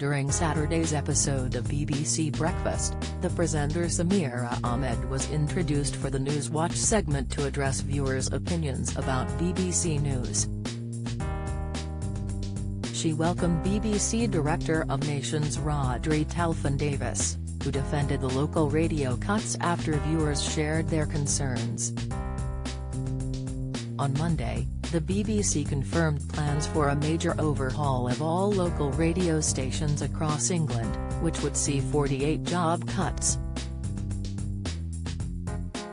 During Saturday's episode of BBC Breakfast, the presenter Samira Ahmed was introduced for the Newswatch segment to address viewers' opinions about BBC News. She welcomed BBC Director of Nations Rhodri Talfan-Davies, who defended the local radio cuts after viewers shared their concerns. On Monday, the BBC confirmed plans for a major overhaul of all local radio stations across England, which would see 48 job cuts.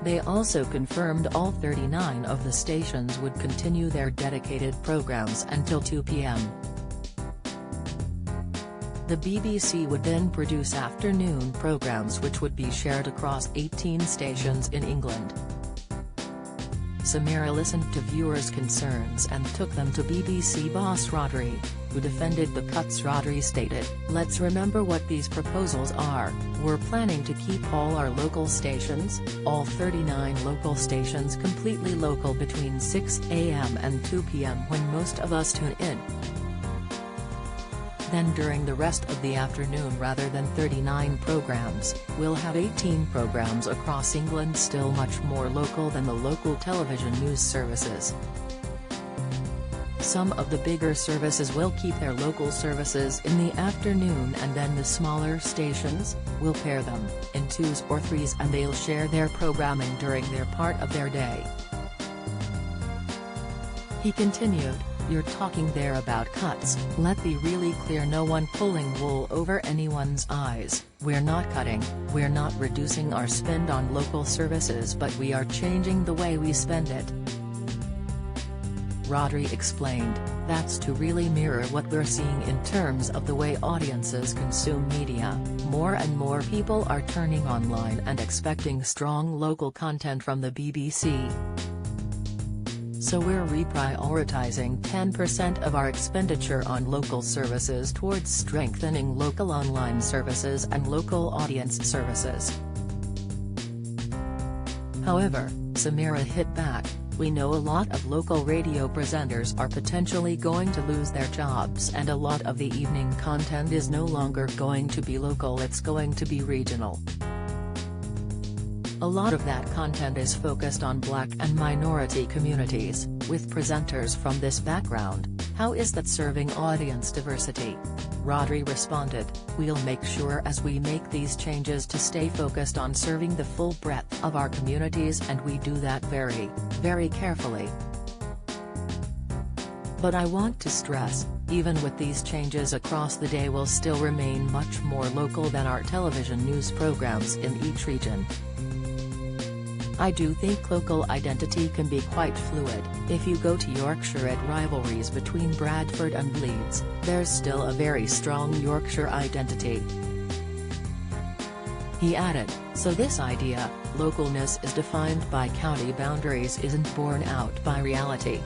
They also confirmed all 39 of the stations would continue their dedicated programmes until 2 p.m. The BBC would then produce afternoon programmes which would be shared across 18 stations in England. Samira listened to viewers' concerns and took them to BBC boss Rhodri, who defended the cuts. Rhodri stated, "Let's remember what these proposals are. We're planning to keep all our local stations, all 39 local stations completely local between 6 a.m. and 2 p.m. when most of us tune in. Then during the rest of the afternoon, rather than 39 programmes, we'll have 18 programmes across England, still much more local than the local television news services. Some of the bigger services will keep their local services in the afternoon, and then the smaller stations, will pair them in twos or threes and they'll share their programming during their part of their day." He continued, "You're talking there about cuts. Let's be really clear, no one pulling wool over anyone's eyes. We're not cutting, we're not reducing our spend on local services, but we are changing the way we spend it." Rhodri explained, "That's to really mirror what we're seeing in terms of the way audiences consume media. More and more people are turning online and expecting strong local content from the BBC. So we're reprioritizing 10% of our expenditure on local services towards strengthening local online services and local audience services." However, Samira hit back, "We know a lot of local radio presenters are potentially going to lose their jobs, and a lot of the evening content is no longer going to be local, it's going to be regional. A lot of that content is focused on Black and minority communities, with presenters from this background. How is that serving audience diversity?" Rhodri responded, "We'll make sure as we make these changes to stay focused on serving the full breadth of our communities, and we do that very, very carefully. But I want to stress, even with these changes across the day we'll still remain much more local than our television news programs in each region. I do think local identity can be quite fluid. If you go to Yorkshire at rivalries between Bradford and Leeds, there's still a very strong Yorkshire identity." He added, "So this idea, localness is defined by county boundaries, isn't borne out by reality.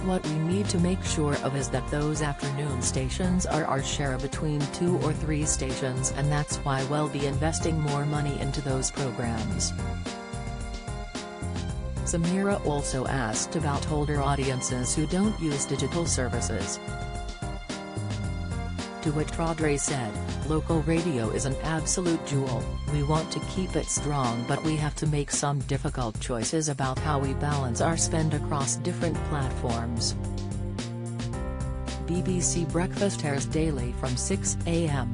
What we need to make sure of is that those afternoon stations are our share between 2 or 3 stations, and that's why we'll be investing more money into those programs." Samira also asked about older audiences who don't use digital services. To which Rhodri said, "Local radio is an absolute jewel, we want to keep it strong, but we have to make some difficult choices about how we balance our spend across different platforms." BBC Breakfast airs daily from 6 a.m.